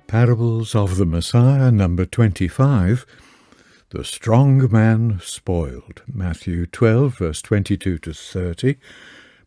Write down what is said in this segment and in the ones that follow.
Parables of the Messiah, number 25, The Strong Man Spoiled, Matthew 12, verse 22 to 30,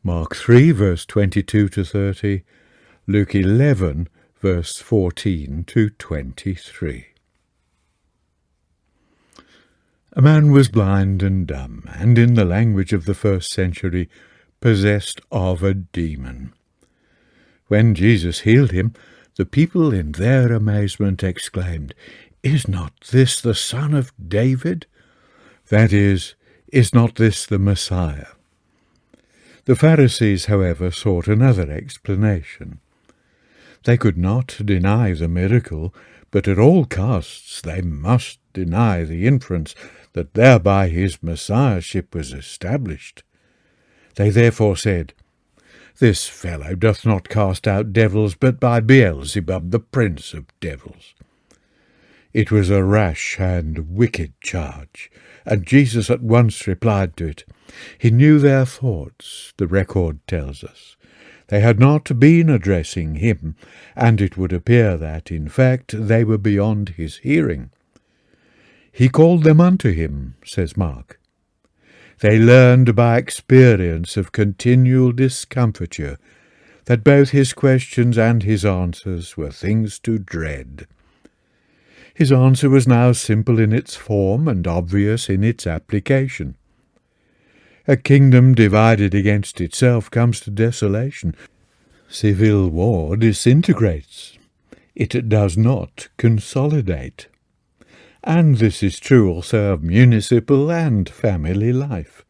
Mark 3, verse 22 to 30, Luke 11, verse 14 to 23. A man was blind and dumb, and in the language of the first century, possessed of a demon. When Jesus healed him, the people in their amazement exclaimed, "Is not this the Son of David?" That is not this the Messiah? The Pharisees, however, sought another explanation. They could not deny the miracle, but at all costs they must deny the inference that thereby his Messiahship was established. They therefore said, "This fellow doth not cast out devils, but by Beelzebub, the prince of devils." It was a rash and wicked charge, and Jesus at once replied to it. He knew their thoughts, the record tells us. They had not been addressing him, and it would appear that, in fact, they were beyond his hearing. He called them unto him, says Mark. They learned by experience of continual discomfiture that both his questions and his answers were things to dread. His answer was now simple in its form and obvious in its application. A kingdom divided against itself comes to desolation. Civil war disintegrates. It does not consolidate. And this is true also of municipal and family life.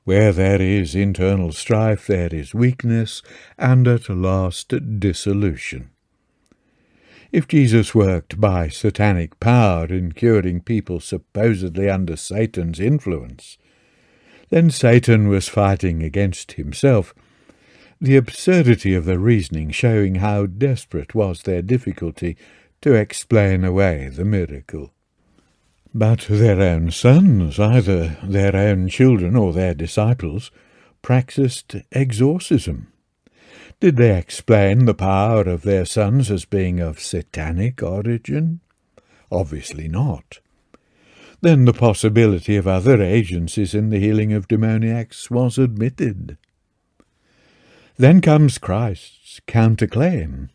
Where there is internal strife, there is weakness, and at last dissolution. If Jesus worked by satanic power in curing people supposedly under Satan's influence, then Satan was fighting against himself, the absurdity of the reasoning showing how desperate was their difficulty to explain away the miracle. But their own sons, either their own children or their disciples, practiced exorcism. Did they explain the power of their sons as being of satanic origin? Obviously not. Then the possibility of other agencies in the healing of demoniacs was admitted. Then comes Christ's counterclaim.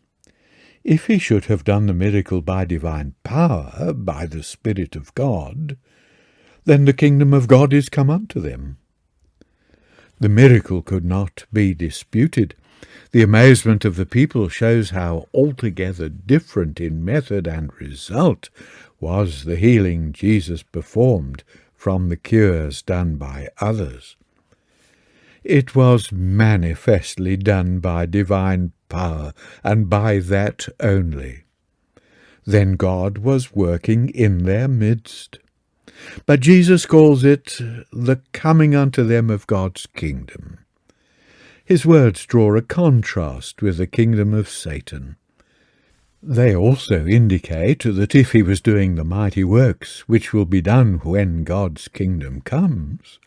If he should have done the miracle by divine power, by the Spirit of God, then the kingdom of God is come unto them. The miracle could not be disputed. The amazement of the people shows how altogether different in method and result was the healing Jesus performed from the cures done by others. It was manifestly done by divine power, and by that only. Then God was working in their midst. But Jesus calls it the coming unto them of God's kingdom. His words draw a contrast with the kingdom of Satan. They also indicate that if he was doing the mighty works which will be done when God's kingdom comes,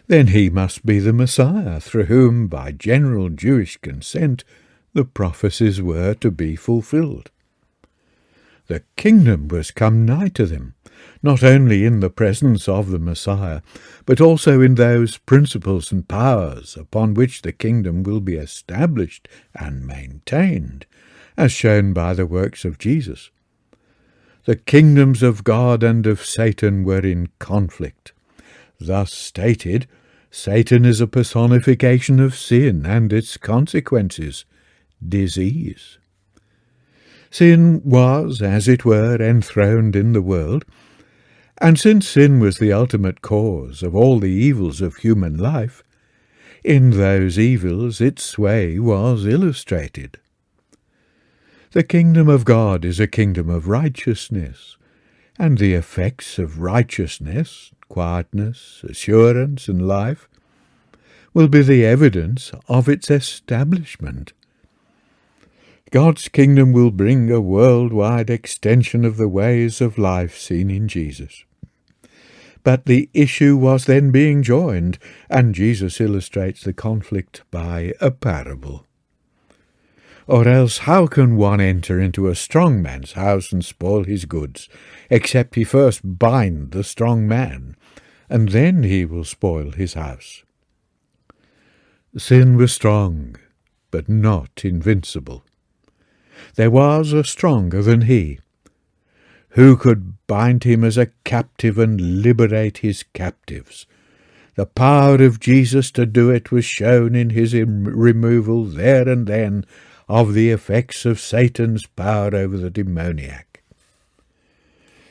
then he must be the Messiah through whom, by general Jewish consent, the prophecies were to be fulfilled. The kingdom was come nigh to them, not only in the presence of the Messiah, but also in those principles and powers upon which the kingdom will be established and maintained, as shown by the works of Jesus. The kingdoms of God and of Satan were in conflict. Thus stated, Satan is a personification of sin and its consequences, disease. Sin was, as it were, enthroned in the world, and since sin was the ultimate cause of all the evils of human life, in those evils its sway was illustrated. The kingdom of God is a kingdom of righteousness, and the effects of righteousness, quietness, assurance, and life will be the evidence of its establishment. God's kingdom will bring a worldwide extension of the ways of life seen in Jesus. But the issue was then being joined, and Jesus illustrates the conflict by a parable. Or else how can one enter into a strong man's house and spoil his goods, except he first bind the strong man, and then he will spoil his house? Sin was strong, but not invincible. There was a stronger than he. Who could bind him as a captive and liberate his captives? The power of Jesus to do it was shown in his removal there and then of the effects of Satan's power over the demoniac.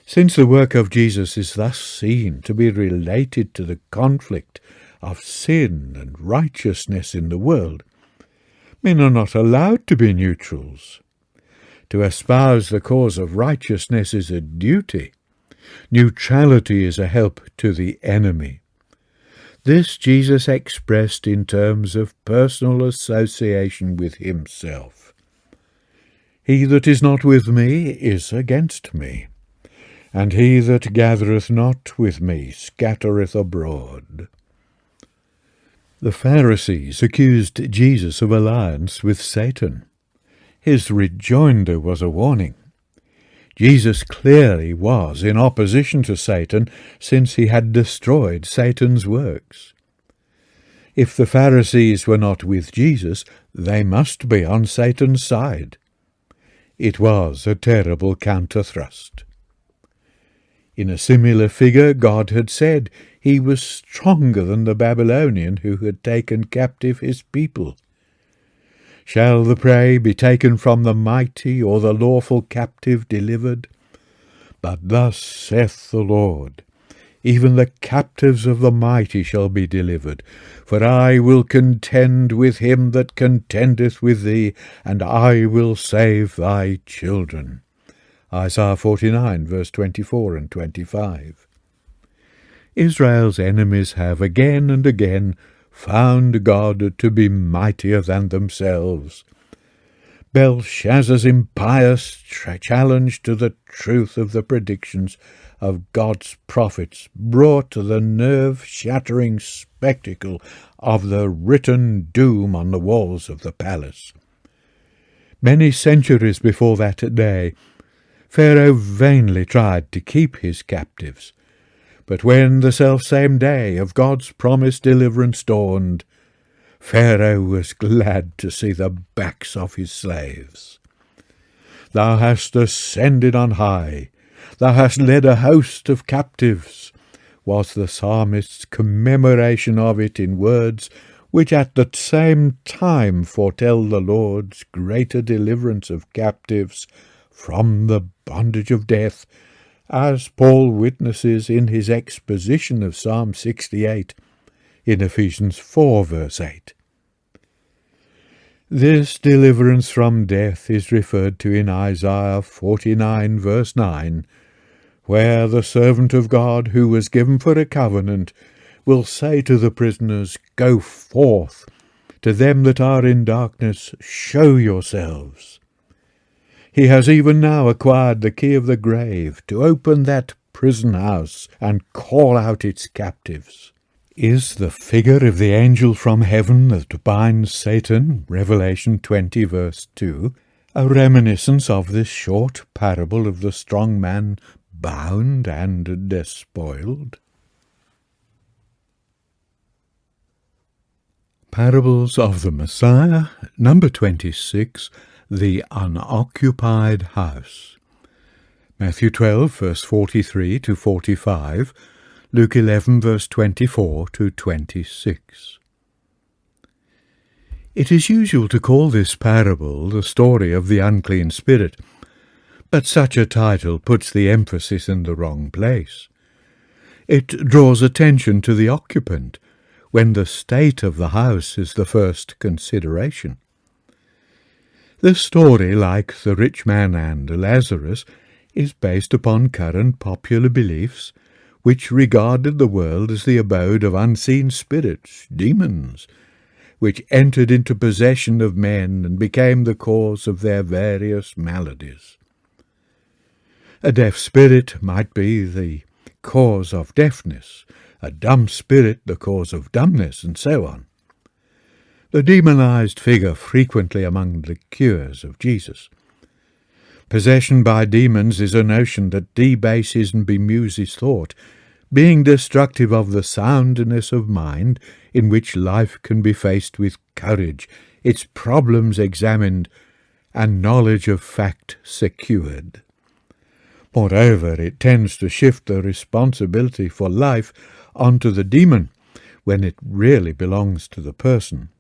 Since the work of Jesus is thus seen to be related to the conflict of sin and righteousness in the world, men are not allowed to be neutrals. To espouse the cause of righteousness is a duty. Neutrality is a help to the enemy. This Jesus expressed in terms of personal association with himself. He that is not with me is against me, and he that gathereth not with me scattereth abroad. The Pharisees accused Jesus of alliance with Satan. His rejoinder was a warning. Jesus clearly was in opposition to Satan, since he had destroyed Satan's works. If the Pharisees were not with Jesus, they must be on Satan's side. It was a terrible counter-thrust. In a similar figure, God had said he was stronger than the Babylonian who had taken captive his people. Shall the prey be taken from the mighty, or the lawful captive delivered? But thus saith the Lord, even the captives of the mighty shall be delivered. For I will contend with him that contendeth with thee, and I will save thy children. Isaiah 49, verse 24 and 25. Israel's enemies have again and again found God to be mightier than themselves. Belshazzar's impious challenge to the truth of the predictions of God's prophets brought the nerve-shattering spectacle of the written doom on the walls of the palace. Many centuries before that day, Pharaoh vainly tried to keep his captives. But when the selfsame day of God's promised deliverance dawned, Pharaoh was glad to see the backs of his slaves. Thou hast ascended on high, thou hast led a host of captives, was the psalmist's commemoration of it in words which at the same time foretell the Lord's greater deliverance of captives from the bondage of death, as Paul witnesses in his exposition of Psalm 68 in Ephesians 4, verse 8. This deliverance from death is referred to in Isaiah 49, verse 9, where the servant of God, who was given for a covenant, will say to the prisoners, Go forth, to them that are in darkness, show yourselves. He has even now acquired the key of the grave to open that prison house and call out its captives. Is the figure of the angel from heaven that binds Satan, Revelation 20, verse 2, a reminiscence of this short parable of the strong man bound and despoiled? Parables of the Messiah, number 26, The Unoccupied House. Matthew 12, verse 43 to 45, Luke 11, verse 24 to 26. It is usual to call this parable the story of the unclean spirit, but such a title puts the emphasis in the wrong place. It draws attention to the occupant, when the state of the house is the first consideration. The story, like the rich man and Lazarus, is based upon current popular beliefs, which regarded the world as the abode of unseen spirits, demons, which entered into possession of men and became the cause of their various maladies. A deaf spirit might be the cause of deafness, a dumb spirit the cause of dumbness, and so on. the demonized figure frequently among the cures of Jesus. Possession by demons is a notion that debases and bemuses thought, being destructive of the soundness of mind in which life can be faced with courage, its problems examined, and knowledge of fact secured. Moreover, it tends to shift the responsibility for life onto the demon, when it really belongs to the person.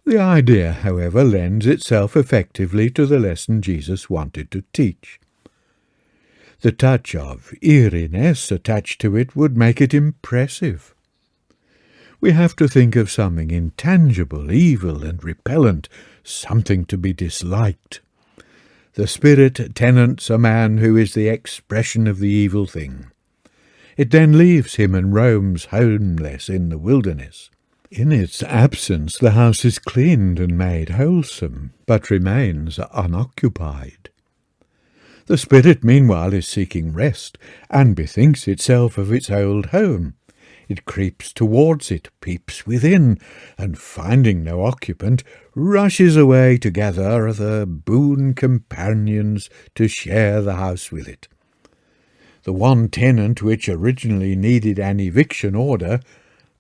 The idea, however, lends itself effectively to the lesson Jesus wanted to teach. The touch of eeriness attached to it would make it impressive. We have to think of something intangible, evil, and repellent, something to be disliked. The spirit tenants a man who is the expression of the evil thing. It then leaves him and roams homeless in the wilderness. In its absence the house is cleaned and made wholesome, but remains unoccupied. The spirit meanwhile is seeking rest, and bethinks itself of its old home. It creeps towards it, peeps within, and finding no occupant, rushes away to gather other boon companions to share the house with it. The one tenant which originally needed an eviction order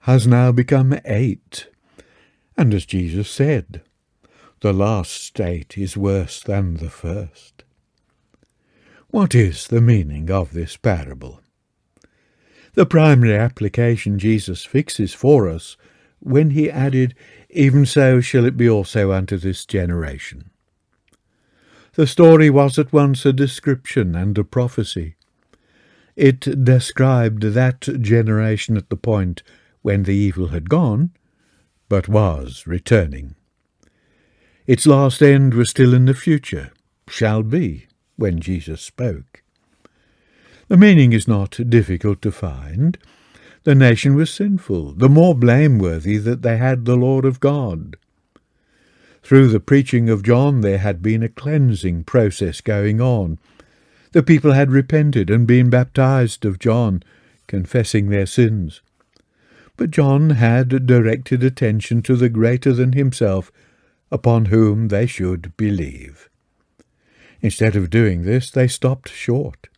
has now become 8. And as Jesus said, the last state is worse than the first. What is the meaning of this parable? The primary application Jesus fixes for us when he added, "Even so shall it be also unto this generation." The story was at once a description and a prophecy. It described that generation at the point when the evil had gone, but was returning. Its last end was still in the future, shall be, when Jesus spoke. The meaning is not difficult to find. The nation was sinful, the more blameworthy that they had the Lord of God. Through the preaching of John there had been a cleansing process going on. The people had repented and been baptized of John, confessing their sins. But John had directed attention to the greater than himself, upon whom they should believe. Instead of doing this, they stopped short.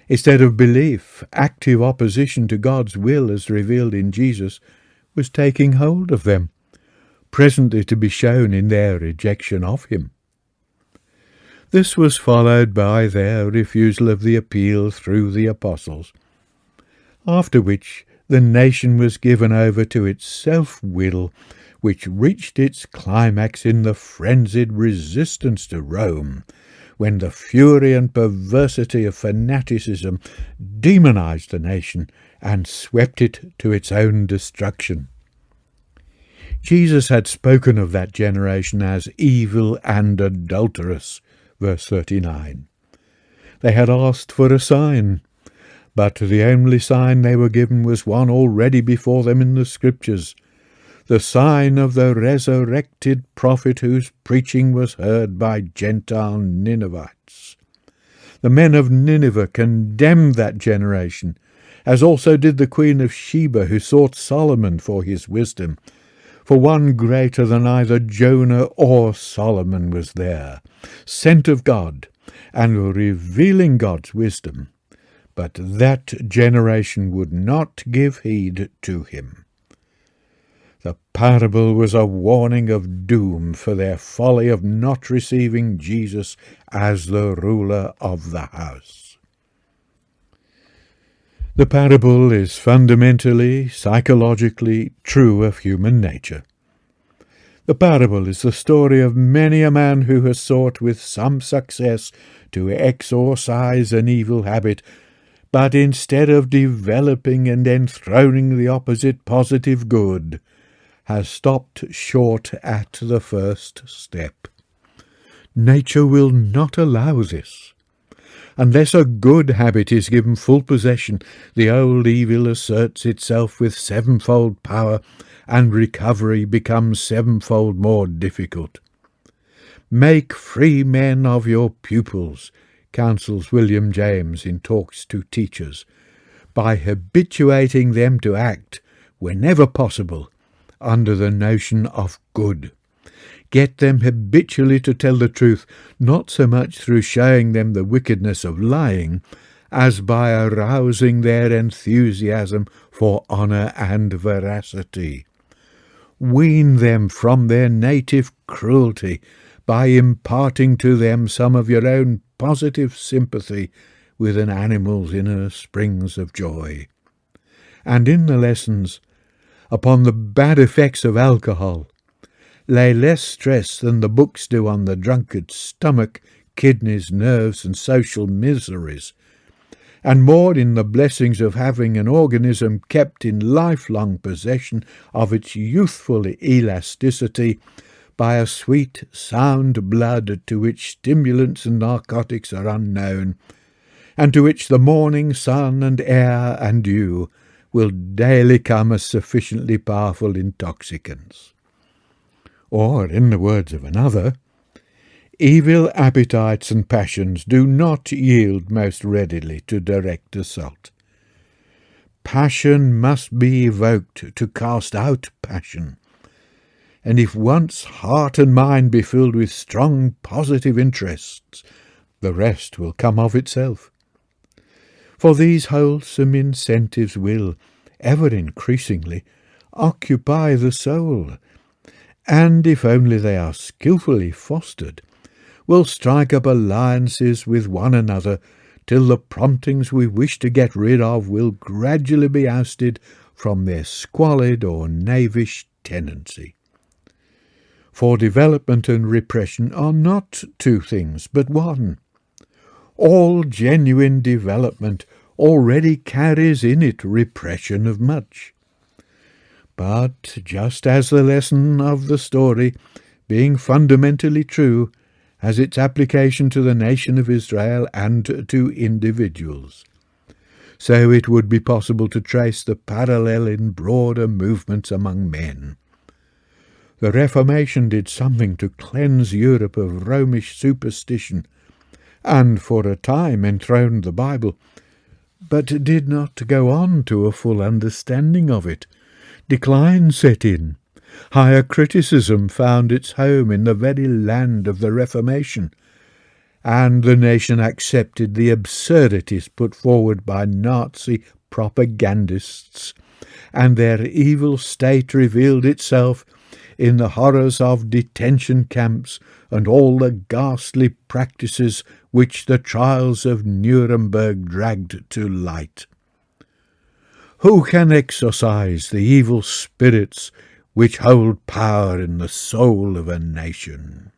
Instead of belief, active opposition to God's will as revealed in Jesus was taking hold of them, presently to be shown in their rejection of him. This was followed by their refusal of the appeal through the apostles, after which the nation was given over to its self-will, which reached its climax in the frenzied resistance to Rome, when the fury and perversity of fanaticism demonized the nation and swept it to its own destruction. Jesus had spoken of that generation as evil and adulterous, verse 39. They had asked for a sign, but the only sign they were given was one already before them in the Scriptures, the sign of the resurrected prophet whose preaching was heard by Gentile Ninevites. The men of Nineveh condemned that generation, as also did the queen of Sheba, who sought Solomon for his wisdom. For one greater than either Jonah or Solomon was there, sent of God, and revealing God's wisdom. But that generation would not give heed to him. The parable was a warning of doom for their folly of not receiving Jesus as the ruler of the house. The parable is fundamentally, psychologically true of human nature. The parable is the story of many a man who has sought with some success to exorcise an evil habit, but instead of developing and enthroning the opposite positive good, has stopped short at the first step. Nature will not allow this. Unless a good habit is given full possession, the old evil asserts itself with sevenfold power, and recovery becomes sevenfold more difficult. Make free men of your pupils, counsels William James in Talks to Teachers, by habituating them to act, whenever possible, under the notion of good. Get them habitually to tell the truth, not so much through showing them the wickedness of lying, as by arousing their enthusiasm for honour and veracity. Wean them from their native cruelty by imparting to them some of your own positive sympathy with an animal's inner springs of joy. And in the lessons upon the bad effects of alcohol, lay less stress than the books do on the drunkard's stomach, kidneys, nerves, and social miseries, and more in the blessings of having an organism kept in lifelong possession of its youthful elasticity by a sweet, sound blood to which stimulants and narcotics are unknown, and to which the morning sun and air and dew will daily come as sufficiently powerful intoxicants. Or, in the words of another, evil appetites and passions do not yield most readily to direct assault. Passion must be evoked to cast out passion, and if once heart and mind be filled with strong positive interests, the rest will come of itself. For these wholesome incentives will, ever increasingly, occupy the soul, and if only they are skilfully fostered, will strike up alliances with one another till the promptings we wish to get rid of will gradually be ousted from their squalid or knavish tendency. For development and repression are not two things, but one. All genuine development already carries in it repression of much. But just as the lesson of the story, being fundamentally true, has its application to the nation of Israel and to individuals, so it would be possible to trace the parallel in broader movements among men. The Reformation did something to cleanse Europe of Romish superstition, and for a time enthroned the Bible, but did not go on to a full understanding of it. Decline set in. Higher criticism found its home in the very land of the Reformation, and the nation accepted the absurdities put forward by Nazi propagandists, and their evil state revealed itself in the horrors of detention camps and all the ghastly practices which the trials of Nuremberg dragged to light. Who can exorcise the evil spirits which hold power in the soul of a nation?